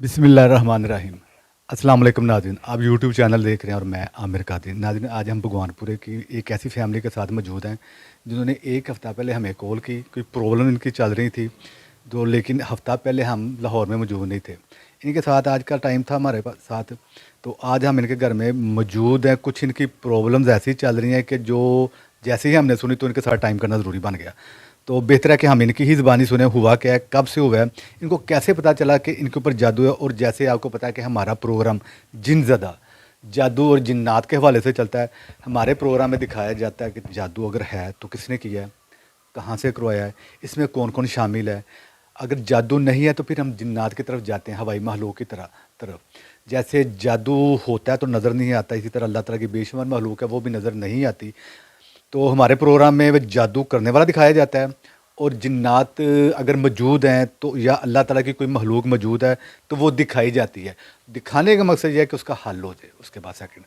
बिस्मिल्लाहिर्रहमानिर्रहीम। अस्सलाम वालेकुम नाज़रीन, आप यूट्यूब चैनल देख रहे हैं और मैं आमिर कादिर। नाज़रीन, आज हम भगवानपुरे की एक ऐसी फैमिली के साथ मौजूद हैं जिन्होंने एक हफ़्ता पहले हमें कॉल की, कोई प्रॉब्लम इनकी चल रही थी तो, लेकिन हफ़्ता पहले हम लाहौर में मौजूद नहीं थे। इनके साथ आज का टाइम था हमारे पास साथ, तो आज हम इनके घर में मौजूद हैं। कुछ इनकी प्रॉब्लम्स ऐसी चल रही हैं कि जो जैसे ही हमने सुनी तो इनके साथ टाइम करना ज़रूरी बन गया। तो बेहतर है कि हम इनकी ही ज़बानी सुने, हुआ क्या है, कब से हुआ है, इनको कैसे पता चला कि इनके ऊपर जादू है। और जैसे आपको पता है कि हमारा प्रोग्राम जिन ज़दा जादू और जिन्नात के हवाले से चलता है। हमारे प्रोग्राम में दिखाया जाता है कि जादू अगर है तो किसने किया है, कहाँ से करवाया है, इसमें कौन कौन शामिल है। अगर जादू नहीं है तो फिर हम जिन्नात की तरफ जाते हैं, हवाई महलूक की तरफ। जैसे जादू होता है तो नज़र नहीं आता, इसी तरह अल्लाह ताला की बेशुमार महलूक है वो भी नज़र नहीं आती। तो हमारे प्रोग्राम में वह जादू करने वाला दिखाया जाता है, और जिन्नात अगर मौजूद हैं तो या अल्लाह ताला की कोई महलूक मौजूद है तो वो दिखाई जाती है। दिखाने का मकसद ये है कि उसका हल हो जाए उसके बाद सेकंड।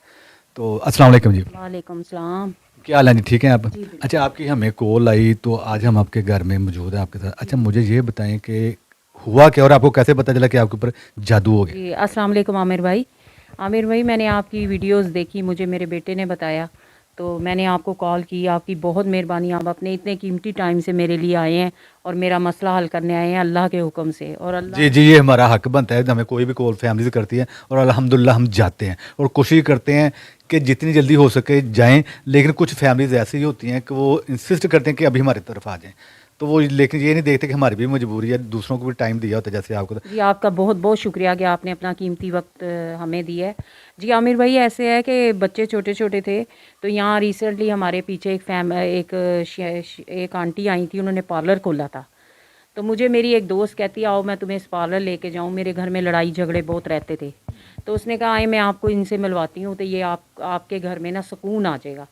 तो अस्सलाम वालेकुम जी। वालेकुम सलाम। क्या हाल है जी, ठीक हैं आप? जी बिल्कुल। अच्छा, आपकी हमें कॉल आई तो आज हम आपके घर में मौजूद हैं आपके साथ। अच्छा, मुझे ये बताएं कि हुआ क्या और आपको कैसे पता चला कि आपके ऊपर जादू हो गया? जी अस्सलाम वालेकुम आमिर भाई। आमिर भाई, मैंने आपकी वीडियोस देखी, मुझे मेरे बेटे ने बताया तो मैंने आपको कॉल की। आपकी बहुत मेहरबानी, आप अपने इतने कीमती टाइम से मेरे लिए आए हैं और मेरा मसला हल करने आए हैं अल्लाह के हुक्म से। और अल्लाह जी जी, ये हमारा हक बनता है, हमें कोई भी कॉल फैमिली से करती है और अल्हम्दुलिल्लाह हम जाते हैं और कोशिश करते हैं कि जितनी जल्दी हो सके जाएं। लेकिन कुछ फैमिलीज ऐसी ही होती हैं कि वो इंसिस्ट करते हैं कि अभी हमारी तरफ आ जाएं, तो वो लेकिन ये नहीं देखते कि हमारी भी मजबूरी है, दूसरों को भी टाइम दिया होता है जैसे आपको। जी, आपका बहुत बहुत शुक्रिया कि आपने अपना कीमती वक्त हमें दिया है। जी आमिर भाई, ऐसे है कि बच्चे छोटे छोटे थे तो यहाँ रिसेंटली हमारे पीछे एक आंटी आई थी, उन्होंने पार्लर खोला था। तो मुझे मेरी एक दोस्त कहती आओ मैं तुम्हें इस पार्लर लेके जाऊँ, मेरे घर में लड़ाई झगड़े बहुत रहते थे। तो उसने कहा आए मैं आपको इनसे मिलवाती हूँ तो ये आपके घर में ना सुकून आ जाएगा।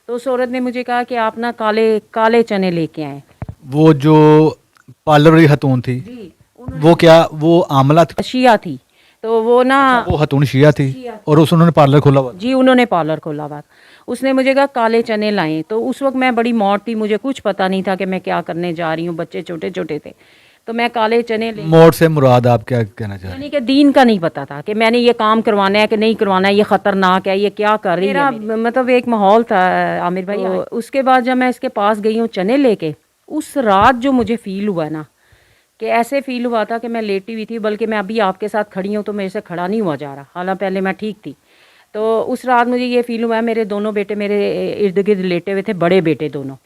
तो उस औरत ने मुझे कहा कि आप ना काले काले चने लेके आएँ। वो जो पार्लर वाली खतून थी, जी, वो क्या वो आमला थी? शिया थी तो वो ना अच्छा, वो खतून शिया थी शिया और उस उन्होंने पार्लर खोला हुआ था। जी, उन्होंने पार्लर खोला हुआ। उसने मुझे कहा काले चने लाएं। तो उस वक्त मैं बड़ी मौट थी, मुझे कुछ पता नहीं था कि मैं क्या करने जा रही हूँ, बच्चे छोटे छोटे थे। तो मैं काले चने ले, मोड़ से मुराद आप क्या कहना चाह रहे यानी कि दीन का नहीं पता था कि मैंने ये काम करवाना है कि नहीं करवाना है, ये खतरनाक है, ये क्या कर रही है मेरा मतलब एक माहौल था आमिर भाई। तो उसके बाद जब मैं इसके पास गई हूँ चने लेके, उस रात जो मुझे फील हुआ ना, कि ऐसे फील हुआ था कि मैं लेटी हुई थी, बल्कि मैं अभी आपके साथ खड़ी हूँ तो मेरे से खड़ा नहीं हुआ जा रहा, हालांकि पहले मैं ठीक थी। तो उस रात मुझे ये फील हुआ है, मेरे दोनों बेटे मेरे इर्द गिर्द लेटे हुए थे, बड़े बेटे दोनों।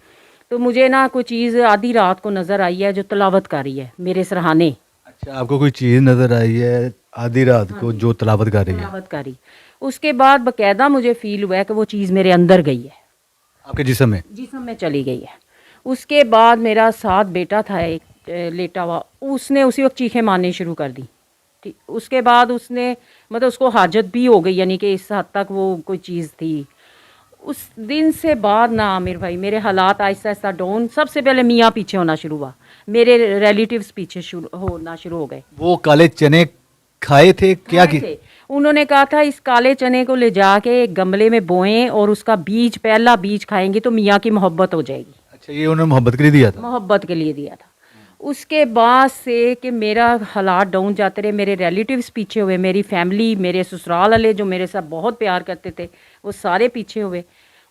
तो मुझे ना कोई चीज़ आधी रात को नज़र आई है जो तलावत कर रही है मेरे सरहाने। अच्छा, आपको कोई चीज़ नज़र आई है आधी रात को जो तलावत कर रही है? तलावत करी। उसके बाद बकायदा मुझे फील हुआ है कि वो चीज़ मेरे अंदर गई है, आपके जिस्म में? जिस्म में चली गई है। उसके बाद मेरा साथ बेटा था एक लेटा हुआ, उसने उसी वक्त चीखें मारनी शुरू कर दी। ठीक, उसके बाद उसने मतलब उसको हाजत भी हो गई, यानी कि इस हद तक वो कोई चीज़ थी। उस दिन से बाद ना आमिर भाई मेरे हालात आहिस्ता आहिस्ता डाउन। सबसे पहले मियाँ पीछे होना शुरू हुआ, मेरे रिलेटिव्स पीछे होना शुरू हो गए। वो काले चने खाए थे क्या खाए की? थे। उन्होंने कहा था इस काले चने को ले जाके एक गमले में बोएं और उसका बीज, पहला बीज खाएंगे तो मियाँ की मोहब्बत हो जाएगी। अच्छा, ये उन्होंने मोहब्बत के लिए दिया था? मोहब्बत के लिए दिया था। उसके बाद से कि मेरा हालात डाउन जाते रहे, मेरे रिलेटिव्स पीछे हुए, मेरी फैमिली, मेरे ससुराल वाले जो मेरे साथ बहुत प्यार करते थे वो सारे पीछे हुए।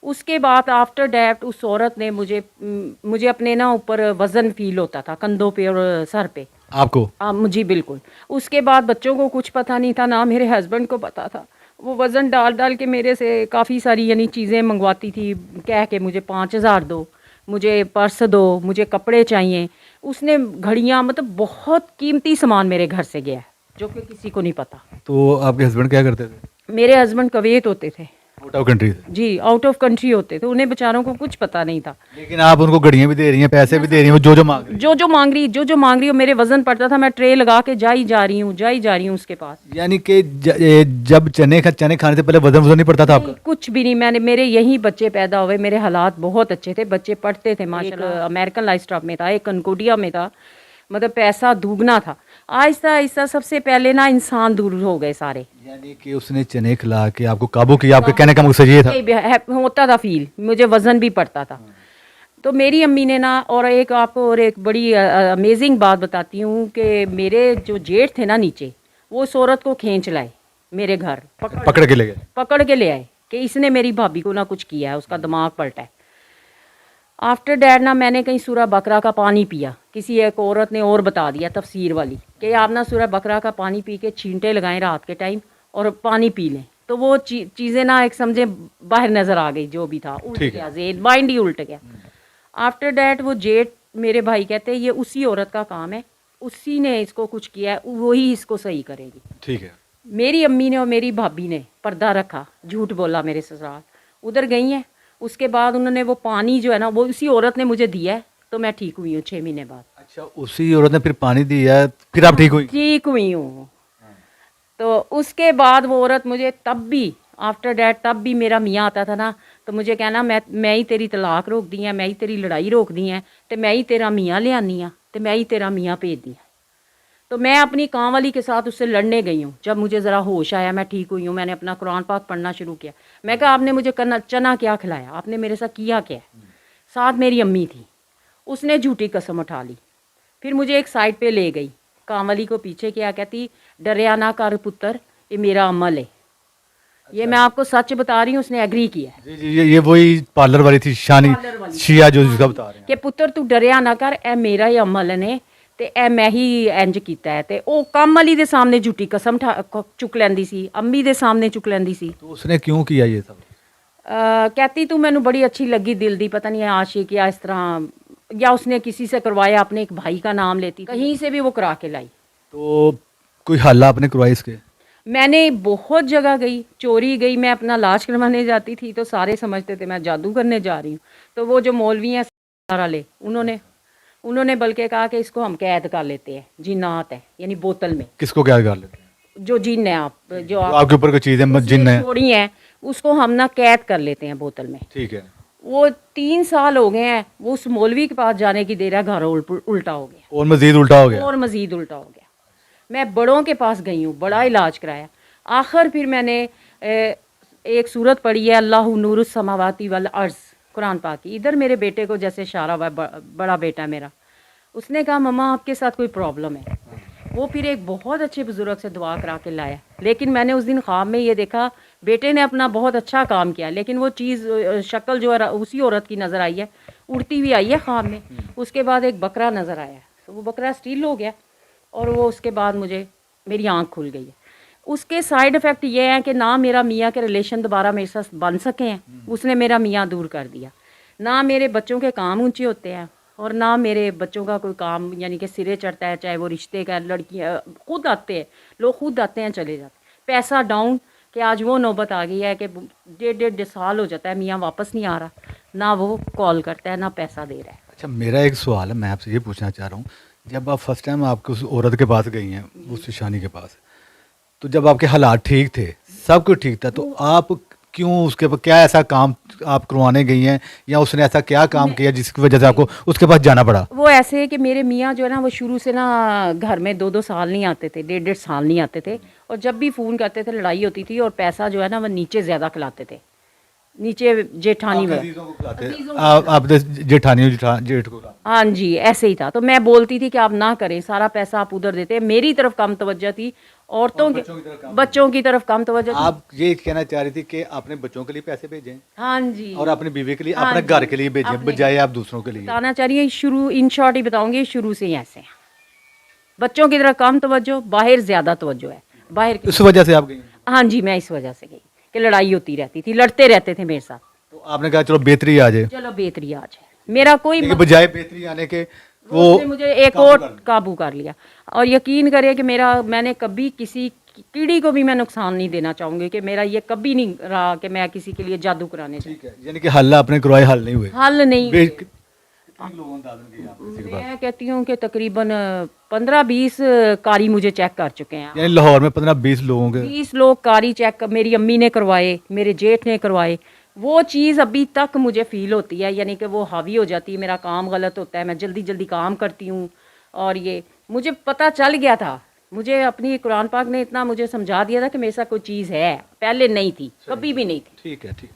उसके बाद आफ्टर डैट उस औरत ने मुझे अपने ना ऊपर वज़न फील होता था, कंधों पे और सर पे। आपको? जी बिल्कुल। उसके बाद बच्चों को कुछ पता नहीं था, ना मेरे हस्बैंड को पता था। वो वज़न डाल डाल के मेरे से काफ़ी सारी यानी चीज़ें मंगवाती थी, कह के मुझे 5,000 दो, मुझे पर्स दो, मुझे कपड़े चाहिए। उसने घड़ियाँ, मतलब बहुत कीमती सामान मेरे घर से गया है जो कि किसी को नहीं पता। तो आपके हस्बैंड क्या करते थे? मेरे हस्बैंड कुवैत होते थे। आउट ऑफ कंट्री से? जी, आउट ऑफ कंट्री होते थे, उन्हें बेचारों को कुछ पता नहीं था। लेकिन आप उनको घड़ियां भी दे रही हैं, पैसे भी दे रही हैं, वो जो जो मांग रही जो मांग रही हो, मेरे वज़न पड़ता था, मैं ट्रे लगा के जा ही जा रही हूँ उसके पास। है। यानी कि जब चने खाने से पहले वजन वजन नहीं पड़ता था आपका? कुछ भी नहीं, मेरे यही बच्चे पैदा हुए, मेरे हालात बहुत अच्छे थे, बच्चे पढ़ते थे माशाल्लाह। अमेरिकन लाइफ स्टाफ में था, एक कनकोडिया में था, मतलब पैसा दुगना था। आहिस्ता आहिस्ता सबसे पहले ना इंसान दूर हो गए सारे। यानी कि उसने चने खिला के आपको काबू किया, आपके कहने का मकसद ये था? होता था फील, मुझे वजन भी पड़ता था। तो मेरी अम्मी ने ना, और एक बड़ी अमेजिंग बात बताती हूँ कि मेरे जो जेठ थे ना नीचे, वो उस औरत को खींच लाए मेरे घर, पकड़ के ले गए। पकड़ के ले आए कि इसने मेरी भाभी को ना कुछ किया है, उसका दिमाग पलटा है। आफ्टर डैट ना मैंने कहीं सूरह बकरा का पानी पिया, किसी एक औरत ने और बता दिया तफसीर वाली कि आप ना सूरह बकरा का पानी पी के छींटे लगाएं रात के टाइम और पानी पी लें, तो वो चीज़ें ना एक समझे बाहर नज़र आ गई, जो भी था उल्ट गया, जेल माइंड ही उल्ट गया। आफ्टर डैट वो जेठ मेरे भाई कहते हैं ये उसी औरत का काम है, उसी ने इसको कुछ किया है, वही इसको सही करेगी। ठीक है। मेरी अम्मी ने और मेरी भाभी ने पर्दा रखा, झूठ बोला मेरे ससुराल, उधर गई हैं। उसके बाद उन्होंने वो पानी जो है ना वो उसी औरत ने मुझे दिया है, तो मैं ठीक हुई हूँ 6 महीने बाद। अच्छा, उसी औरत ने फिर पानी दिया, फिर आप ठीक हुई? ठीक हुई हूँ। तो उसके बाद वो औरत मुझे तब भी आफ्टर डैट तब भी मेरा मियाँ आता था ना, तो मुझे कहना मैं ही तेरी तलाक रोक दी है, मैं ही तेरी लड़ाई रोक दी है, तो मैं ही तेरा मियाँ ले आनी हाँ, तो मैं ही तेरा मियाँ भेज दिया। तो मैं अपनी काम वाली के साथ उससे लड़ने गई हूँ। जब मुझे ज़रा होश आया, मैं ठीक हुई हूँ, मैंने अपना कुरान पाक पढ़ना शुरू किया। मैं कहा आपने मुझे चना क्या खिलाया, आपने मेरे साथ किया क्या? साथ मेरी अम्मी थी, उसने झूठी कसम उठा ली। फिर मुझे एक साइड पे ले गई, काम वाली को पीछे किया, कहती डरिया ना कर पुत्र, ये मेरा अमल है। ये मैं आपको सच बता रही हूँ, उसने एग्री किया है। जी जी, ये वही पार्लर वाली थी, शानी शिया, जो जिसका बता रहे हैं कि पुत्र तू डरिया ना कर, ए मेरा ही अमल ने ते ए मैं ही इंज कीता है। ते ਉਹ ਕੰਮ ਵਾਲੀ ਦੇ ਸਾਹਮਣੇ ਝੂਠੀ ਕਸਮ ਚੁੱਕ ਲੈਂਦੀ ਸੀ, ਅੰਮੀ ਦੇ ਸਾਹਮਣੇ ਚੁੱਕ ਲੈਂਦੀ ਸੀ। तो उसने क्यों किया ये सब? कहती तू मैनू बड़ी अच्छी लगी दिल दी, पता नहीं आशिक या इस तरह, या उसने किसी से करवाया, अपने एक भाई का नाम लेती, कहीं से भी वो करा के लाई। तो कोई हल आपने करवाई इसके? मैंने बहुत जगह गई, चोरी गई, मैं अपना इलाज करवाने जाती थी तो सारे समझते थे मैं जादू करने जा रही हूँ। तो वो जो मौलवी हैं वाले, उन्होंने बल्कि कहा कि इसको हम कैद कर लेते हैं, जिन्नात है, यानी बोतल में। किसको क्या कर लेते हैं? जो जिन है, जो आपके ऊपर कोई चीज़ है, जिन है, छोड़ी है, उसको हम ना कैद कर लेते हैं बोतल में। ठीक है। वो 3 साल हो गए हैं, वो उस मौलवी के पास जाने की देर है, घर उल्टा हो गया, और मजीद उल्टा हो गया। और मजीद उल्टा हो गया। मैं बड़ों के पास गई हूँ, बड़ा इलाज कराया। आखिर फिर मैंने एक सूरत पढ़ी है, अल्लाह नूरुस समावाती वल अर्ज़, कुरान पाक की। इधर मेरे बेटे को जैसे इशारा हुआ, बड़ा बेटा मेरा, उसने कहा मम्मा आपके साथ कोई प्रॉब्लम है। वो फिर एक बहुत अच्छे बुजुर्ग से दुआ करा के लाया। लेकिन मैंने उस दिन ख्वाब में ये देखा, बेटे ने अपना बहुत अच्छा काम किया, लेकिन वो चीज़ शक्ल जो है उसी औरत की नज़र आई है, उड़ती हुई आई है ख्वाब में। उसके बाद एक बकरा नज़र आया, तो वो बकरा स्टील हो गया, और वो उसके बाद मुझे मेरी आँख खुल गई है। उसके साइड इफ़ेक्ट ये हैं कि ना मेरा मियाँ के रिलेशन दोबारा मेरे साथ बन सके हैं, उसने मेरा मियाँ दूर कर दिया। ना मेरे बच्चों के काम ऊंचे होते हैं, और ना मेरे बच्चों का कोई काम यानी कि सिरे चढ़ता है, चाहे वो रिश्ते का, लड़कियाँ खुद आते हैं, लोग खुद आते हैं चले जाते हैं। पैसा डाउन, कि आज वो नौबत आ गई है कि 1.5 साल हो जाता है मियाँ वापस नहीं आ रहा, ना वो कॉल करता है, ना पैसा दे रहा है। अच्छा, मेरा एक सवाल है, मैं आपसे ये पूछना चाह रहा हूँ, जब आप फर्स्ट टाइम आपके उस औरत के पास गई हैं, उस शानी के पास, तो जब आपके हालात ठीक थे, सब कुछ ठीक था, तो आप क्यों उसके पास, क्या ऐसा काम आप करवाने गई हैं, या उसने ऐसा क्या काम किया जिसकी वजह से आपको उसके पास जाना पड़ा? वो ऐसे है कि मेरे मियाँ जो है ना, वो शुरू से ना घर में 2-2 साल नहीं आते थे, 1.5 साल नहीं आते थे, और जब भी फ़ोन करते थे लड़ाई होती थी, और पैसा जो है ना वो नीचे ज़्यादा खिलाते थे, नीचे जेठानी में। आप जेठानी जेठ को? हाँ जी, ऐसे ही था। तो मैं बोलती थी कि आप ना करें, सारा पैसा आप उधर देते। मेरी तरफ कम तवज्जो थी, औरतों के बच्चों की तरफ कम तवज्जो थी। आप ये कहना चाह रही थी कि अपने बच्चों के लिए पैसे भेजें, हाँ जी, और अपनी बीवी के लिए, हाँ अपने जी, घर के लिए भेजें, बजाय आप दूसरों के लिए? बताना चाह रही है शुरू, इन शॉर्ट ही बताऊंगी, शुरू से ही ऐसे हैं। बच्चों की तरफ कम तवज्जो, बाहर ज़्यादा तवज्जो है, बाहर की। इस वजह से आप गई? हाँ जी, मैं इस वजह से गई कि लड़ाई होती रहती थी, लड़ते रहते थे मेरे साथ। तो आपने कहा चलो बेहतरी आ जाए, चलो बेहतरी आ जाए, मेरा कोई बजाय बेहतरी आने के वो उसने मुझे एक और काबू कर लिया। और यकीन करिए कि मैंने कभी किसी कीड़ी को भी मैं नुकसान नहीं देना चाहूँगी, कि मेरा ये कभी नहीं रहा कि मैं किसी के लिए जादू कराने जाऊँ। ठीक है, यानी कि हल आपने करवाए, हल नहीं हुए? हल नहीं। मैं मैं कहती हूँ कि तकरीबन 15-20 कारी मुझे चेक कर चुके हैं। यानी लाहौर में 15-20 लोगों के 20 लोग कारी चेक मेरी अम्मी ने करवाए, मेरे जेठ ने करवाए। वो चीज़ अभी तक मुझे फील होती है, यानी कि वो हावी हो जाती है, मेरा काम गलत होता है, मैं जल्दी जल्दी काम करती हूँ। और ये मुझे पता चल गया था, मुझे अपनी कुरान पाक ने इतना मुझे समझा दिया था कि मेरे साथ कोई चीज़ है, पहले नहीं थी, कभी भी नहीं थी। ठीक है, ठीक।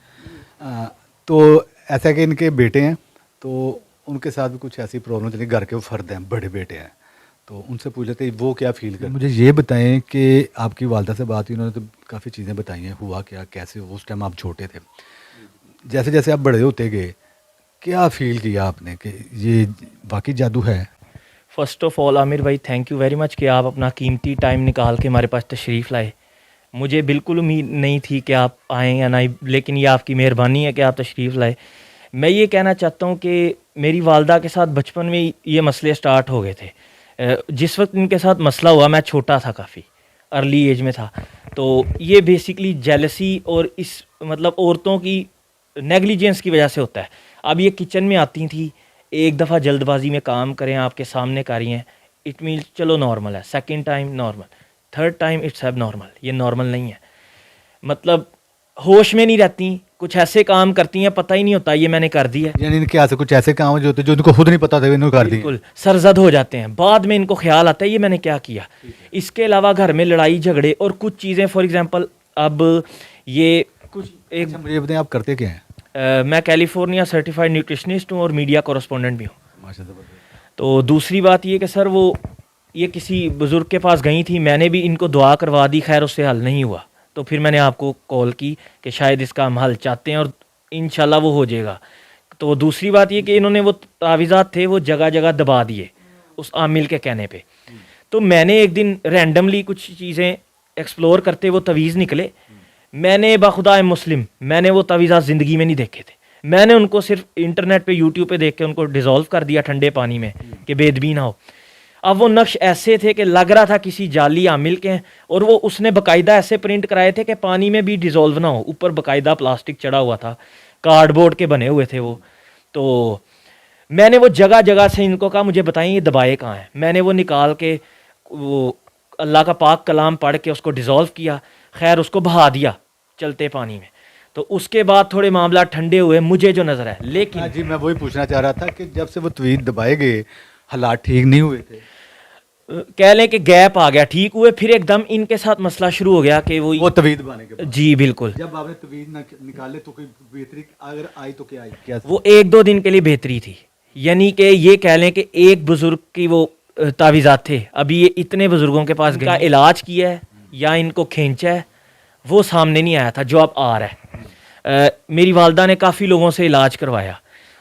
तो ऐसा कि इनके बेटे हैं, तो उनके साथ भी कुछ ऐसी प्रॉब्लम चली, घर के वो फर्द हैं, बड़े बेटे हैं, तो उनसे पूछ लेते हैं वो क्या फील कर। मुझे ये बताएं कि आपकी वालदा से बात हुई, उन्होंने तो काफ़ी चीज़ें बताई हैं, हुआ क्या, कैसे, उस टाइम आप छोटे थे, जैसे जैसे आप बड़े होते गए क्या फील किया आपने कि ये वाकई जादू है? फ़र्स्ट ऑफ़ ऑल आमिर भाई थैंक यू वेरी मच कि आप अपना कीमती टाइम निकाल के हमारे पास तशरीफ़ लाए। मुझे बिल्कुल उम्मीद नहीं थी कि आप आएँ या नहीं, लेकिन ये आपकी मेहरबानी है कि आप तशरीफ़ लाए। मैं ये कहना चाहता हूँ कि मेरी वालदा के साथ बचपन में ही ये मसले स्टार्ट हो गए थे। जिस वक्त इनके साथ मसला हुआ मैं छोटा था, काफ़ी अर्ली एज में था। तो ये बेसिकली जेलसी और इस मतलब औरतों की नेग्लिजेंस की वजह से होता है। अब ये किचन में आती थी, एक दफ़ा जल्दबाजी में काम करें, आपके सामने कर रही हैं, इट मीन्स चलो नॉर्मल है, second time normal, third time it's अब नॉर्मल, ये नॉर्मल नहीं है। मतलब होश में नहीं रहती, कुछ ऐसे काम करती हैं पता ही नहीं होता ये मैंने कर दिया। यानी इनके हाथ से कुछ ऐसे काम जो होते जो इनको खुद नहीं पता था इन्होंने कर दिए। बिल्कुल सरजद हो जाते हैं, बाद में इनको ख्याल आता है ये मैंने क्या किया। इसके अलावा घर में लड़ाई झगड़े और कुछ चीज़ें, फॉर एग्जांपल अब ये कुछ एक अच्छा, मुझे ये बताएं आप करते क्या हैं? मैं कैलिफोर्निया सर्टिफाइड न्यूट्रिशनिस्ट हूँ और मीडिया कॉरेस्पॉन्डेंट भी हूँ। माशाल्लाह। तो दूसरी बात ये कि सर वो ये किसी बुज़ुर्ग के पास गई थी, मैंने भी इनको दुआ करवा दी, खैर उससे हल नहीं हुआ। तो फिर मैंने आपको कॉल की कि शायद इसका हम हल चाहते हैं और इंशाल्लाह वो हो जाएगा। तो दूसरी बात ये कि इन्होंने वो तावीज़ात थे वो जगह जगह दबा दिए उस आमिल के कहने पे। तो मैंने एक दिन रैंडमली कुछ चीज़ें एक्सप्लोर करते वो तवीज़ निकले। मैंने बाखुदा मुस्लिम मैंने वो तवीज़ात ज़िंदगी में नहीं देखे थे। मैंने उनको सिर्फ इंटरनेट पे यूट्यूब पे देख के उनको डिज़ोल्व कर दिया ठंडे पानी में कि बेदबी ना हो। अब वो नक्श ऐसे थे कि लग रहा था किसी जाली आमिल के हैं, और वो उसने बाकायदा ऐसे प्रिंट कराए थे कि पानी में भी डिज़ोल्व ना हो। ऊपर बाकायदा प्लास्टिक चढ़ा हुआ था, कार्डबोर्ड के बने हुए थे वो। तो मैंने वो जगह जगह से इनको कहा मुझे बताएं ये दबाए कहाँ हैं। मैंने वो निकाल के वो अल्लाह का पाक कलाम पढ़ के उसको डिज़ोल्व किया, खैर उसको बहा दिया चलते पानी में। तो उसके बाद थोड़े मामला ठंडे हुए मुझे जो नज़र है। लेकिन जी मैं वही पूछना चाह रहा था कि जब से वो तवीज़ दबाए गए हालात ठीक नहीं हुए थे? कह लें कि गैप आ गया, ठीक हुए फिर एकदम इनके साथ मसला शुरू हो गया कि वो तवीज़ दबाने के बाद जी बिल्कुल। जब आपने तवीज़ निकाले तो कोई बेहतरी अगर आई तो क्या आई? क्या वो एक दो दिन के लिए बेहतरी थी, यानी कि ये कह लें कि एक बुजुर्ग की वो तावीज़ात थे। अभी ये इतने बुजुर्गों के पास इनका इलाज किया है या इनको खींचा है वो सामने नहीं आया था जो अब आ रहा है। मेरी वालदा ने काफ़ी लोगों से इलाज करवाया,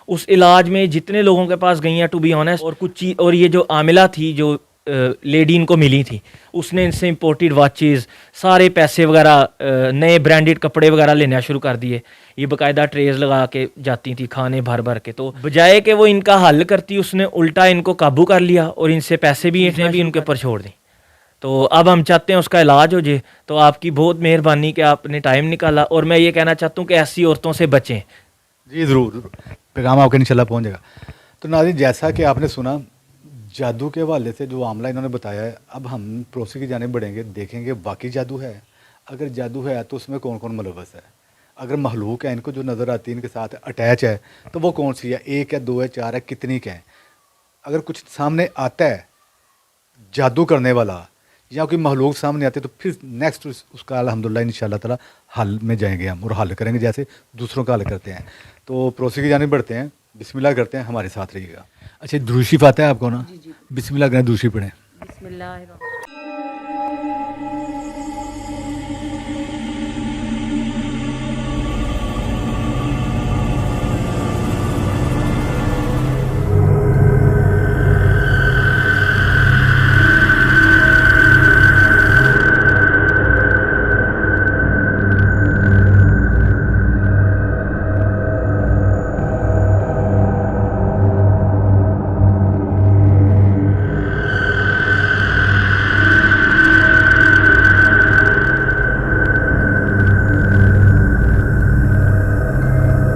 उस इलाज में जितने लोगों के पास गई हैं टू बी ऑनेस्ट, और कुछ चीज़, और ये जो आमिला थी जो लेडी इनको मिली थी उसने इनसे इम्पोर्टेड वॉचेज़ सारे पैसे वगैरह नए ब्रांडेड कपड़े वगैरह लेना शुरू कर दिए। ये बाकायदा ट्रेज लगा के जाती थी खाने भर भर के। तो बजाय कि वो इनका हल करती उसने उल्टा इनको काबू कर लिया और इनसे पैसे भी इसने भी उनके ऊपर छोड़ दी। तो अब हम चाहते हैं उसका इलाज हो जाए। तो आपकी बहुत मेहरबानी कि आपने टाइम निकाला, और मैं ये कहना चाहता हूँ कि ऐसी औरतों से बचें। जी ज़रूर, पैगाम आपके इंशाल्लाह पहुंच जाएगा। तो नाज़रीन जैसा कि आपने सुना जादू के हवाले से जो मामला इन्होंने बताया है, अब हम प्रोसी की जानिब बढ़ेंगे, देखेंगे वाकई जादू है। अगर जादू है तो उसमें कौन कौन मुलव्वस है, अगर महलूक है इनको जो नज़र आती है इनके साथ अटैच है तो वो कौन सी है, एक है, दो है, चार है, कितनी के हैं। अगर कुछ सामने आता है जादू करने वाला या कोई महलूक सामने आते तो फिर नेक्स्ट उसका अल्हम्दुलिल्लाह इंशाअल्लाह ताला हल में जाएंगे हम और हल करेंगे जैसे दूसरों का हल करते हैं। तो प्रोसी की जानिब बढ़ते हैं, बिस्मिल्लाह करते हैं, हमारे साथ रहिएगा। अच्छा दुरूशी आता है आपको ना? बिस्मिल्लाह करें, दूसरी पढ़ें। बिस्मिल्लाह।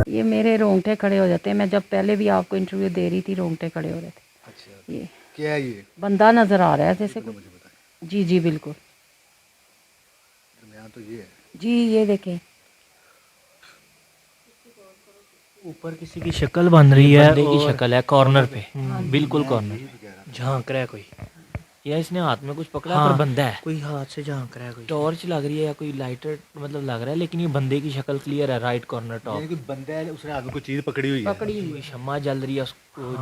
ये मेरे रोंगटे खड़े हो जाते हैं, मैं जब पहले भी आपको इंटरव्यू दे रही थी रोंगटे खड़े हो रहे थे। अच्छा ये क्या है ये? बंदा नज़र आ रहा है जैसे कुछ। मुझे बताएं। जी जी बिल्कुल दरमियान तो ये है। जी, ये देखें ऊपर किसी की शक्ल बन रही है, बंदे की शक्ल है कॉर्नर पे, बिल्कुल कॉर्नर झांक रहा है कोई, या इसने हाथ में कुछ पकड़ा पर बंदा है, कोई हाथ से झांक रहा है, कोई टॉर्च लग रही है या कोई लाइटर मतलब लग रहा है, लेकिन ये बंदे की शक्ल क्लियर है। राइट कॉर्नर टॉप यानी कि बंदा है, उसने हाथ में कोई चीज़ पकड़ी हुई है। पकड़ी हुई शम्मा जल रही है उसको।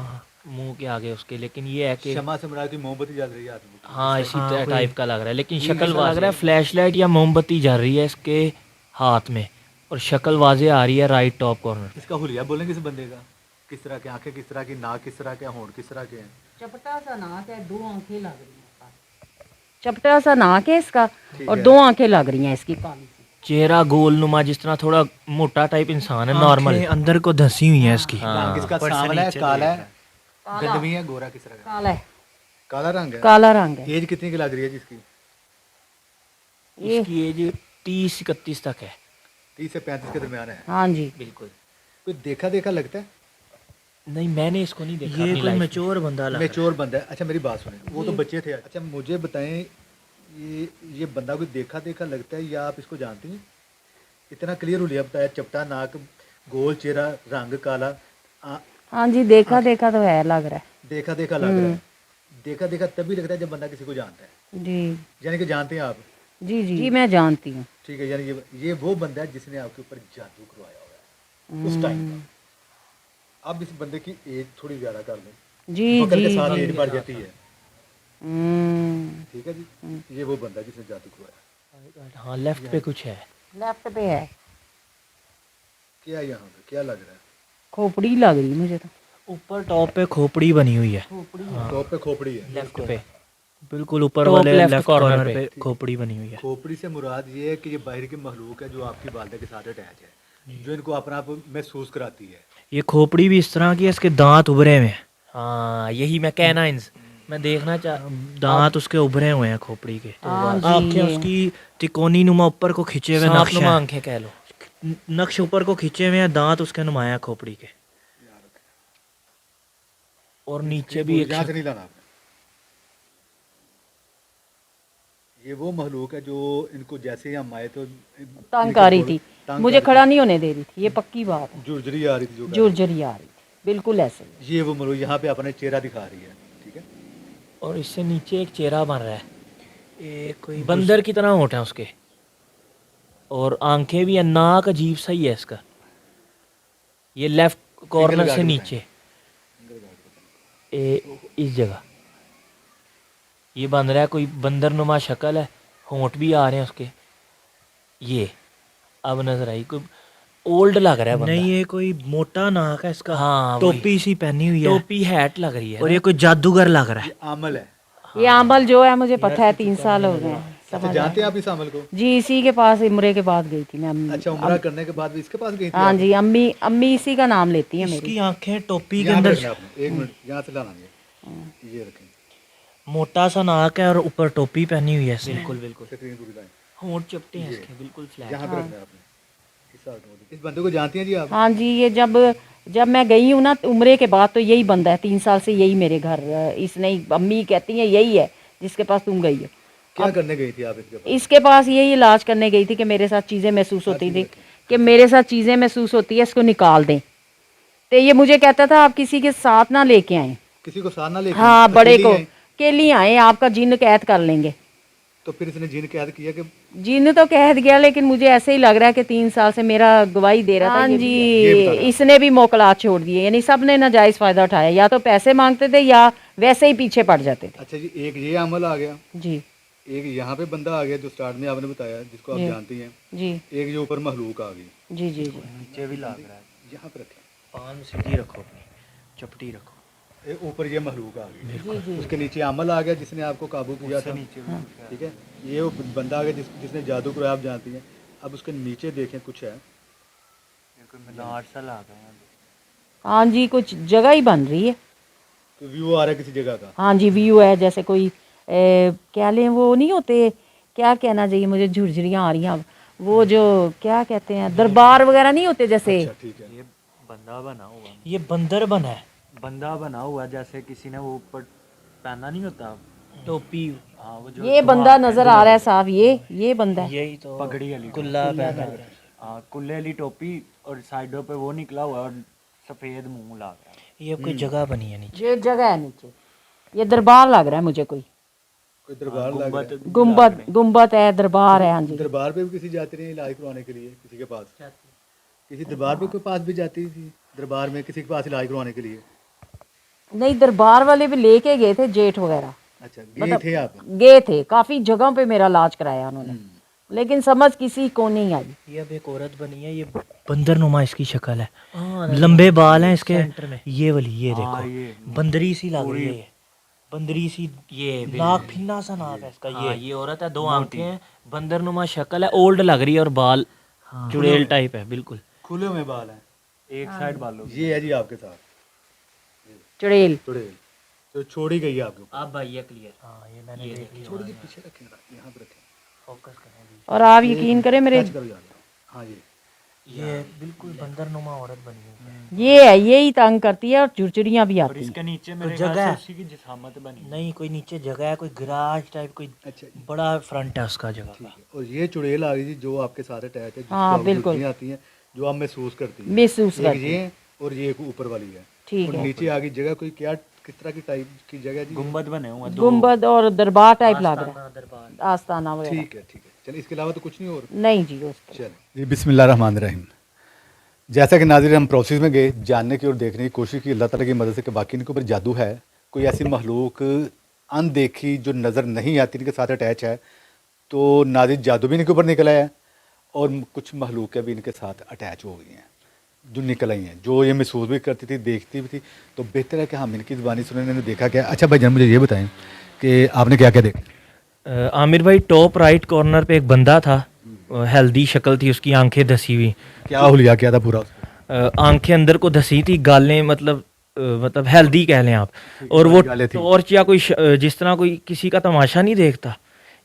मुंह के आगे उसके, लेकिन ये है कि शमा से मुराद की मोमबत्ती जल रही है आदमी की। हाँ इसी टाइप का लग रहा है, लेकिन शक्ल लग रहा है फ्लैश लाइट या मोमबत्ती जल रही है इसके हाथ में, और शक्ल वाजे आ रही है राइट टॉप कॉर्नर। इसका हुलिया बोलेंगे इस बंदे का, किस तरह की आंखें, किस तरह की नाक, किस तरह के होंठ, किस तरह के हैं। चपटा सा नाक है, 2 आंखें लग रही हैं। चपटा सा नाक है इसका और 2 आंखें लग रही हैं इसकी काली सी। चेहरा गोल नुमा, जिस तरह थोड़ा मोटा टाइप इंसान है नॉर्मल, अंदर को धंसी हुई है इसकी। रंग इसका सांवला है, काला है, गंदमी है, गोरा किस तरह का? काला है, काला रंग है। काला रंग है। एज कितनी की लग रही है जिसकी? इसकी एज 30-31 तक है। 30 से 35 के दरमियान है। हाँ जी। बिल्कुल। कोई देखा देखा लगता है? नहीं मैंने इसको नहीं देखा। ये कोई मैच्योर बंदा लग रहा है। मैच्योर बंदा है। अच्छा मेरी बात सुने, वो तो बच्चे थे। अच्छा मुझे बताएं, ये बंदा कोई देखा देखा लगता है या आप इसको जानती हैं? इतना क्लियर हुलिया बताया, चपटा नाक, गोल चेहरा, रंग काला। हाँ जी, देखा देखा तो है, लग रहा है। देखा देखा लग रहा है। देखा देखा तभी लगता है जब बंदा किसी को जानता है। जी यानी कि जानते हैं आप? जी जी मैं जानती हूँ। ठीक है, यानी ये वो बंदा है जिसने आपके ऊपर जादू करवाया हुआ है उस टाइम का। अब इस बंदे की एज थोड़ी ज्यादा कर लें, जी वक्त के जी साथ जी। एज बढ़ जाती है। ठीक है जी, ये वो बंदा है जिसने जादू करवाया। हाँ लेफ्ट पे कुछ है। लेफ्ट पे है। क्या यहाँ पे क्या लग रहा है? खोपड़ी लग रही मुझे तो। ऊपर टॉप पे खोपड़ी बनी हुई है। टॉप पे खोपड़ी है। लेफ्ट पे बिल्कुल ऊपर वाले लेफ्ट कॉर्नर पे खोपड़ी बनी हुई है। खोपड़ी से मुराद ये है कि ये बाहर की मखलूक है जो आपकी वालदा के साथ अटैच है, जो इनको अपना आप महसूस कराती है। ये खोपड़ी भी इस तरह की है, इसके दांत उभरे हुए हैं। हाँ यही मैं कहना मैं देखना चाह, दांत उसके उभरे हुए हैं खोपड़ी के। आंखें उसकी तिकोनी नुमा ऊपर को खिंचे हुए नक्श हैं। आंखें कह लो, नक्श ऊपर को खिंचे हुए हैं, दांत उसके नुमाया खोपड़ी के। और नीचे भी एक यहाँ से नहीं लाना आपने। ये वो महलूक है जो इनको जैसे ही हम आए तो तंग आ रही थी, मुझे खड़ा नहीं होने दे रही थी, ये पक्की बात है। जुर्जरी आ रही थी, जो जुर्जरी आ रही थी, बिल्कुल ऐसे। ये वो महलूक यहाँ पे अपने चेहरा दिखा रही है। ठीक है, और इससे नीचे एक चेहरा बन रहा है, एक कोई बंदर की तरह होठ है उसके, और आंखें भी है, नाक अजीब सा ही है इसका। ये लेफ्ट कॉर्नर से नीचे इस जगह ये बन रहा है, कोई बंदर नुमा शक्ल है, होंठ भी आ रहे हैं उसके। ये अब नजर आई, कोई ओल्ड लग रहा है बंदा। नहीं ये कोई मोटा नाक है इसका। हाँ टोपी सी पहनी हुई है, टोपी हैट लग रही है, और ये कोई जादूगर लग रहा है। आमल है। ये आंबल जो है मुझे पता है, 3 साल हो गए हैं। अच्छा जानते हैं आप इस आमल को? जी इसी के पास उम्रे के बाद गई थी मैं। अच्छा उम्रा करने के बाद भी इसके पास गई थी? हाँ जी, अम्मी अम्मी इसी का नाम लेती है मेरी। इसकी आंखें टोपी के यहाँ पे अंदर, रखना आपने, एक मिनट यहाँ से लाना ये रखें। मोटा सा नाक है और ऊपर टोपी पहनी हुई है। बिल्कुल बिल्कुल। स्क्रीन पूरी लाएं। होंठ चपटे हैं इसके, बिल्कुल फ्लैट। यहाँ पे रखना है आपने। इस बंदे को जानती हैं जी आप? हाँ जी, ये जब मैं गई हूँ ना उम्रे के बाद, तो यही बंदा है 3 साल से, यही मेरे घर। इसने, अम्मी कहती हैं यही है जिसके पास तुम गई हो। क्या करने गई थी आप इसके पास? इसके पास यही इलाज करने गई थी कि मेरे साथ चीज़ें महसूस होती थी, कि मेरे साथ चीज़ें महसूस होती है, इसको निकाल दें। तो ये मुझे कहता था आप किसी के साथ ना लेके आए, किसी को साथ ना लेके? हाँ बड़े को, के लिए आए, आपका जिन्न कैद कर लेंगे। तो फिर इसने जिन कैद किया कि? जिन्न तो कैद गया, लेकिन मुझे ऐसे ही लग रहा है कि 3 साल से मेरा गवाही दे रहा था। हाँ जी, इसने भी मोकलात छोड़ दिए, यानी सब ने नाजायज फायदा उठाया, या तो पैसे मांगते थे या वैसे ही पीछे पड़ जाते थे। अच्छा जी, एक ये अमल आ गया जी, एक यहाँ पे बंदा आ गया जो स्टार्ट में आपने बताया, जिसको आप जानती हैं जी, एक जो ऊपर महलूक आ गई। जी जी जी। नीचे भी लग रहा है। यहाँ पे रखें, पान सीधी रखो अपनी, चपटी रखो। ऊपर ये महलूक आ गई, उसके नीचे अमल आ गया जिसने आपको काबू किया था। ठीक है, ये वो बंदा आ गया जिसने जादू कराया, आप जानती हैं। अब उसके नीचे देखें कुछ है, हाँ जी, कुछ जगह ही बन रही है। तो व्यू आ रहा है किसी जगह का? हाँ जी, व्यू है, जैसे कोई क्या लें, वो नहीं होते, क्या कहना चाहिए मुझे, झुरझुरियाँ आ रही हैं, वो जो क्या कहते हैं, दरबार वगैरह नहीं होते जैसे। अच्छा ठीक है, ये बंदा बना हुआ, ये बंदर बना है, बंदा बना हुआ, जैसे किसी ने वो ऊपर पहना नहीं होता टोपी। हाँ वो जो ये बंदा नजर आ रहा है साहब, ये बंदा है। यही तो पगड़ी वाली कुल्ला पहना है। हाँ कुल्ले वाली टोपी, और साइडों पे वो निकला हुआ है और सफेद मुंह लग रहा है। ये कोई जगह बनी है नीचे, ये जगह है नीचे, ये दरबार लग रहा है मुझे, कोई दरबार लग रहा है। गुम्बद गुम्बद है, दरबार है। हाँ जी, दरबार पे भी किसी जाती रही इलाज करवाने के लिए, किसी के पास, किसी दरबार पे के पास भी जाती थी, दरबार में किसी के पास इलाज करवाने के लिए? नहीं, दरबार वाले भी लेके गए थे जेठ वगैरह, अच्छा, गए थे आप? गए थे, काफी जगहों पे मेरा इलाज कराया उन्होंने, लेकिन समझ किसी को नहीं आई। ये अब एक औरत बनी है, ये बंदरनुमा इसकी शक्ल है, लंबे बाल हैं इसके, ये वाली, ये देखो बंदरी सी लग रही है, ये बंदरी सी, ये नाक फिन्ना सा नाक है इसका, ये औरत है, 2 आंखें हैं, बंदरनुमा शक्ल है, ओल्ड लग रही है और बाल चुड़ैल टाइप है बिल्कुल। खुले हुए बाल हैं, एक साइड बालों की। ये है जी आपके साथ चुड़ैल। चुड़ैल, तो छोड़ी गई है आपके ऊपर। अब भाई ये क्लियर, हाँ ये मैंने देख लिया, छोड़ के पीछे रखें, यहाँ पे रखें, फोकस करें, और आप यकीन करें मेरे, टच करो ज़्यादा। हाँ जी, ये बिल्कुल बंदरनुमा औरत बनी हुई है। ये है, यही तंग करती है और चुरचुरियां भी और आती हैं। इसके नीचे मेरे जगह ख्याल है। से उसी की जिसामत बनी है। नहीं, कोई नीचे जगह है, कोई गराज टाइप, कोई अच्छा, बड़ा फ्रंट है उसका जगह ठीक का। है। और ये चुड़ैल आ गई जी जो आपके साथ अटैच है, जिसको हाँ, आप बिल्कुल। जुल्फियाँ आती हैं, जो आप महसूस करती हैं। महसूस एक करती ये और ये एक ऊपर वाली है, ठीक और है। नीचे आ गई जगह कोई क्या, किस तरह की टाइप की जगह जी? गुंबद बने हुए हैं, 2 गुंबद और दरबार टाइप लग रहा आस्थाना, दरबार। है, आस्थाना वगैरह। ठीक है, ठीक है, चलिए इसके अलावा तो कुछ नहीं और। नहीं जी, उसके चलिए जी, बिस्मिल्लाहिर्रहमानिर्रहीम। जैसा कि नाज़रीन हम प्रोसेस में गए, जानने की और देखने की कोशिश की अल्लाह ताला की मदद से कि वाकई इनके ऊपर जादू है, कोई ऐसी मखलूक अनदेखी जो नज़र नहीं आती इनके साथ अटैच है, तो नाज़रीन जादू भी इनके ऊपर निकला है और कुछ मखलूकें भी इनके साथ अटैच हो गई हैं जो निकल आई हैं, जो ये महसूस भी करती थी, देखती भी थी। तो बेहतर है कि हम इनकी ज़बानी सुने, इन्होंने देखा क्या। अच्छा भाई जान, मुझे ये बताएं कि आपने क्या क्या देखा? आमिर भाई, टॉप राइट कॉर्नर पे एक बंदा था, हेल्दी शक्ल थी उसकी, आंखें धसी हुई, क्या हुलिया क्या था पूरा उसका? आंखें अंदर को धसी थी, गालें मतलब हेल्दी कह लें आप, और वो गालें थी। टॉर्च या कोई जिस तरह कोई किसी का तमाशा नहीं देखता,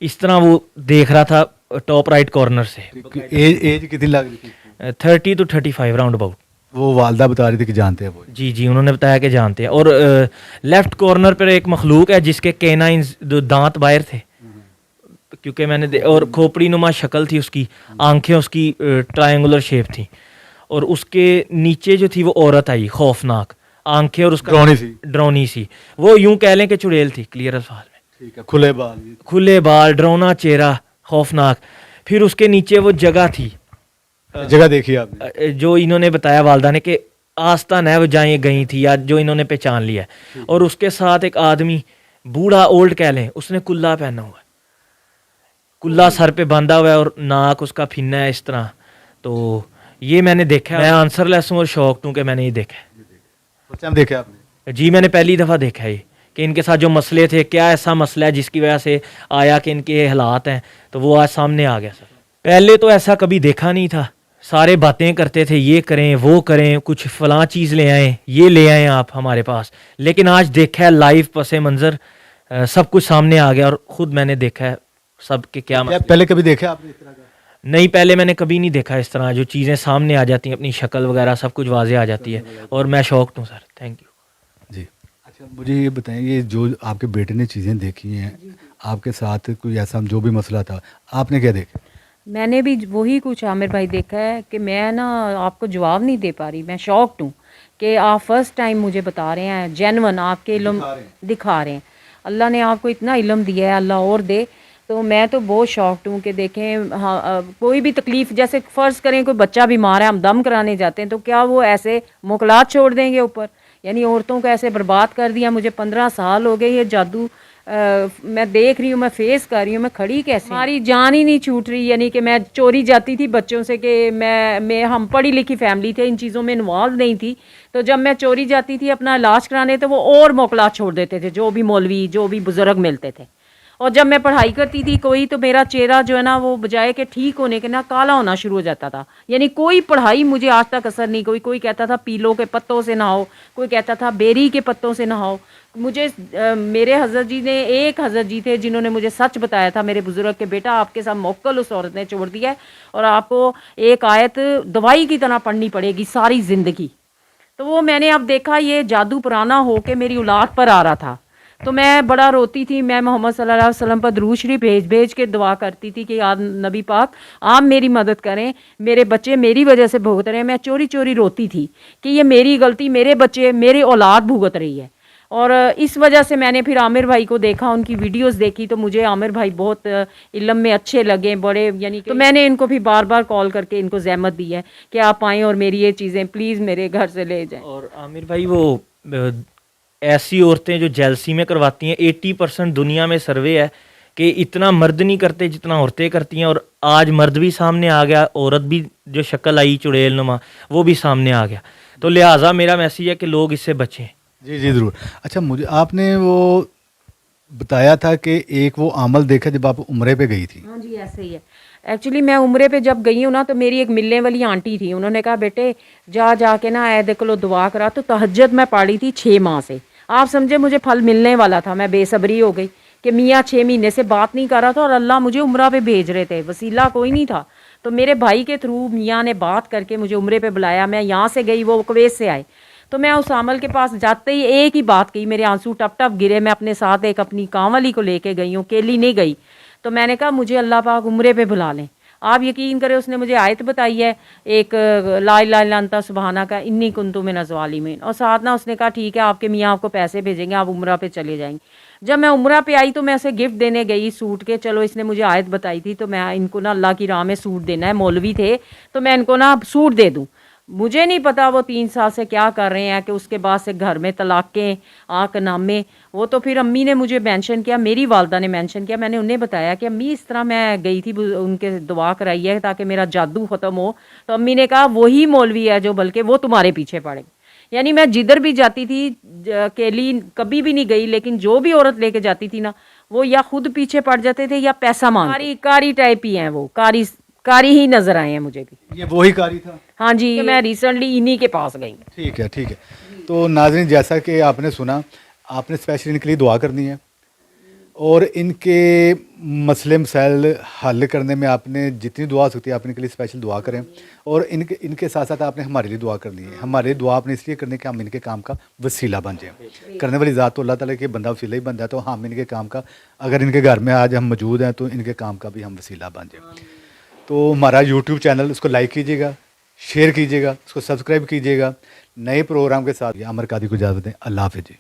इस तरह वो देख रहा था टॉप राइट कॉर्नर से। एज कितनी लग रही थी? 30 to 35 राउंड अबाउट। वो वालदा बता रही थी कि जानते हैं वो। जी जी, उन्होंने बताया कि जानते हैं। और लेफ्ट कॉर्नर पर एक मखलूक है जिसके केनाइंस, जो दांत बाहर थे, क्योंकि और खोपड़ी नुमा शक्ल थी उसकी, आंखें उसकी ट्रायंगुलर शेप थी, और उसके नीचे जो थी वो औरत आई, खौफनाक आंखें और उसका ड्रोनी सी, वो यूं कह लें कि चुड़ैल थी, क्लियर अल्फाज में। ठीक है, खुले बाल, खुले बाल, ड्रोना चेहरा, खौफनाक। फिर उसके नीचे वो जगह थी, जगह देखी आपने? जो इन्होंने बताया वालदा ने कि आस्थान है, वो जहाँ ये गई थी, या जो इन्होंने पहचान लिया है। और उसके साथ एक आदमी, बूढ़ा ओल्ड कह लें, उसने कुल्ला पहना हुआ है, कुल्ला सर पे बांधा हुआ है और नाक उसका फिन्ना है इस तरह। तो ये मैंने देखा है, मैं आंसरलेस हूँ और शौक हूँ कि मैंने ये देखा है। फर्स्ट टाइम देखा आपने? जी, मैंने पहली दफ़ा देखा है ये, कि इनके साथ जो मसले थे, क्या ऐसा मसला है जिसकी वजह से आया कि इनके ये हालात हैं, तो वो आज सामने आ गया। सर पहले तो ऐसा कभी देखा नहीं था, सारे बातें करते थे, ये करें वो करें, कुछ फलां चीज़ ले आएँ, ये ले आएँ आप हमारे पास, लेकिन आज देखा है लाइव पसे मंज़र, सब कुछ सामने आ गया और ख़ुद मैंने देखा है सब के क्या पहले कभी देखा आपने इस तरह का? नहीं, पहले मैंने कभी नहीं देखा इस तरह, जो चीज़ें सामने आ जाती हैं, अपनी शक्ल वगैरह सब कुछ वाजे आ जाती है, और मैं शौक़ हूँ सर। थैंक यू जी। अच्छा मुझे ये बताएं, ये जो आपके बेटे ने चीज़ें देखी हैं, आपके साथ कोई ऐसा जो भी मसला था, आपने क्या देखा? मैंने भी वही कुछ आमिर भाई देखा है कि मैं ना आपको जवाब नहीं दे पा रही। मैं शॉक्ड हूँ कि आप फर्स्ट टाइम मुझे बता रहे हैं, जेन्युइन आपके इल्म दिखा रहे हैं। अल्लाह ने आपको इतना इल्म दिया है, अल्लाह और दे। तो मैं तो बहुत शॉक्ड हूँ कि देखें, हाँ, कोई भी तकलीफ़, जैसे फ़र्ज़ करें कोई बच्चा बीमार है, हम दम कराने जाते हैं, तो क्या वो ऐसे मुकलात छोड़ देंगे ऊपर? यानी औरतों को ऐसे बर्बाद कर दिया। मुझे 15 साल हो गए ये जादू मैं देख रही हूँ, मैं फेस कर रही हूँ, मैं खड़ी कैसे, हमारी जान ही नहीं छूट रही। यानी कि मैं चोरी जाती थी बच्चों से, कि मैं हम पढ़ी लिखी फैमिली थे, इन चीज़ों में इन्वॉल्व नहीं थी, तो जब मैं चोरी जाती थी अपना इलाज कराने, तो वो और मोकलात छोड़ देते थे, जो भी मौलवी, जो भी बुज़ुर्ग मिलते थे। और जब मैं पढ़ाई करती थी कोई, तो मेरा चेहरा जो है ना, वो बजाय के ठीक होने के ना काला होना शुरू हो जाता था। यानी कोई पढ़ाई मुझे आज तक असर नहीं, कोई कहता था पीलों के पत्तों से नहाओ, कोई कहता था बेरी के पत्तों से नहाओ। मुझे मेरे हज़रत जी ने, एक हज़रत जी थे जिन्होंने मुझे सच बताया था, मेरे बुज़ुर्ग के, बेटा आपके साथ मोक्कल उस औरत ने छोड़ दिया है और आपको एक आयत दवाई की तरह पढ़नी पड़ेगी सारी ज़िंदगी। तो वो मैंने अब देखा, ये जादू पुराना हो के मेरी औलाद पर आ रहा था। तो मैं बड़ा रोती थी। मैं मोहम्मद सल्लल्लाहु अलैहि वसल्लम पर दुरूद शरीफ भेज के दुआ करती थी कि यार नबी पाक आप मेरी मदद करें, मेरे बच्चे मेरी वजह से भुगत रहे हैं। मैं चोरी चोरी रोती थी कि ये मेरी गलती, मेरे बच्चे, मेरी औलाद भुगत रही है। और इस वजह से मैंने फिर आमिर भाई को देखा, उनकी वीडियोस देखी, तो मुझे आमिर भाई बहुत इल्म में अच्छे लगे, बड़े, यानी तो मैंने इनको भी बार बार कॉल करके इनको ज़हमत दी है कि आप आएँ और मेरी ये चीज़ें प्लीज़ मेरे घर से ले जाएं। और आमिर भाई, वो ऐसी औरतें जो जेलसी में करवाती हैं, 80% दुनिया में सर्वे है कि इतना मर्द नहीं करते जितना औरतें करती हैं, और आज मर्द भी सामने आ गया, औरत भी जो शक्ल आई चुड़ैल नुमा वो भी सामने आ गया। तो लिहाजा मेरा मैसेज है कि लोग इससे बचें। जी जी ज़रूर। अच्छा, मुझे आपने वो बताया था कि एक वो अमल देखा जब आप उम्रे पे गई थी। हाँ जी, ऐसे ही है। एक्चुअली मैं उम्रे पे जब गई हूँ ना, तो मेरी एक मिलने वाली आंटी थी, उन्होंने कहा बेटे जा जाके ना ऐ देख लो दुआ करा। तो तहज्जुद मैं पढ़ी थी 6 माह से। आप समझे मुझे फल मिलने वाला था, मैं बेसब्री हो गई कि मियाँ 6 महीने से बात नहीं कर रहा था और अल्लाह मुझे उम्रा पे भेज रहे थे, वसीला कोई नहीं था। तो मेरे भाई के थ्रू मियाँ ने बात करके मुझे उम्रे पे बुलाया। मैं यहाँ से गई, वो कुवैत से आए। तो मैं उस आमल के पास जाते ही एक ही बात कही, मेरे आंसू टप टप गिरे। मैं अपने साथ एक अपनी काम वाली को लेके गई हूँ, अकेली नहीं गई। तो मैंने कहा मुझे अल्लाह पाक उम्रे पे बुला लें। आप यकीन करें, उसने मुझे आयत बताई है एक, ला इलाहा इल्ला अंता सुबहाना का इन्नी कुन्तु मिनज़ ज़ालिमीन, और साथ ना उसने कहा ठीक है आपके मियाँ आपको पैसे भेजेंगे, आप उम्रा पे चले जाएंगे। जब मैं उम्रा पे आई तो मैं ऐसे गिफ्ट देने गई सूट के, चलो इसने मुझे आयत बताई थी तो मैं इनको ना अल्लाह की राह में सूट देना है, मौलवी थे तो मैं इनको ना सूट दे दूँ। मुझे नहीं पता वो 3 साल से क्या कर रहे हैं कि उसके बाद से घर में तलाक़ें आक नामे। वो तो फिर अम्मी ने मुझे मेंशन किया, मेरी वालदा ने मेंशन किया। मैंने उन्हें बताया कि अम्मी इस तरह मैं गई थी, उनके दुआ कराई है ताकि मेरा जादू ख़त्म हो। तो अम्मी ने कहा वही मौलवी है जो बल्कि वो तुम्हारे पीछे पड़े। यानी मैं जिधर भी जाती थी अकेली कभी भी नहीं गई, लेकिन जो भी औरत लेके जाती थी ना, वो या खुद पीछे पड़ जाते थे या पैसा मांग। कारी टाइप ही हैं वो, कारी ही नजर आए हैं मुझे भी। ये वही कारी था। हाँ जी, मैं रिसेंटली इन्हीं के पास गई। ठीक है ठीक है। तो नाज़रीन, जैसा कि आपने सुना, आपने स्पेशली इनके लिए दुआ करनी है और इनके मसले मसाइल हल करने में आपने जितनी दुआ हो सकती है आप इनके लिए स्पेशल दुआ करें। और इनके साथ साथ आपने हमारे लिए दुआ करनी है। हमारे लिए दुआ आपने इसलिए करनी कि हम इनके काम का वसीला बन जाएं। करने वाली ज़ात तो अल्लाह ताला के, बंदा वसीला ही बन जाए। तो हम इनके काम का, अगर इनके घर में आज हम मौजूद हैं तो इनके काम का भी हम वसीला बन जाएं। तो हमारा यूट्यूब चैनल उसको लाइक कीजिएगा, शेयर कीजिएगा, उसको सब्सक्राइब कीजिएगा। नए प्रोग्राम के साथ आमिर कादी को इजाज़त दें। अल्लाह हाफ़िज़ जी।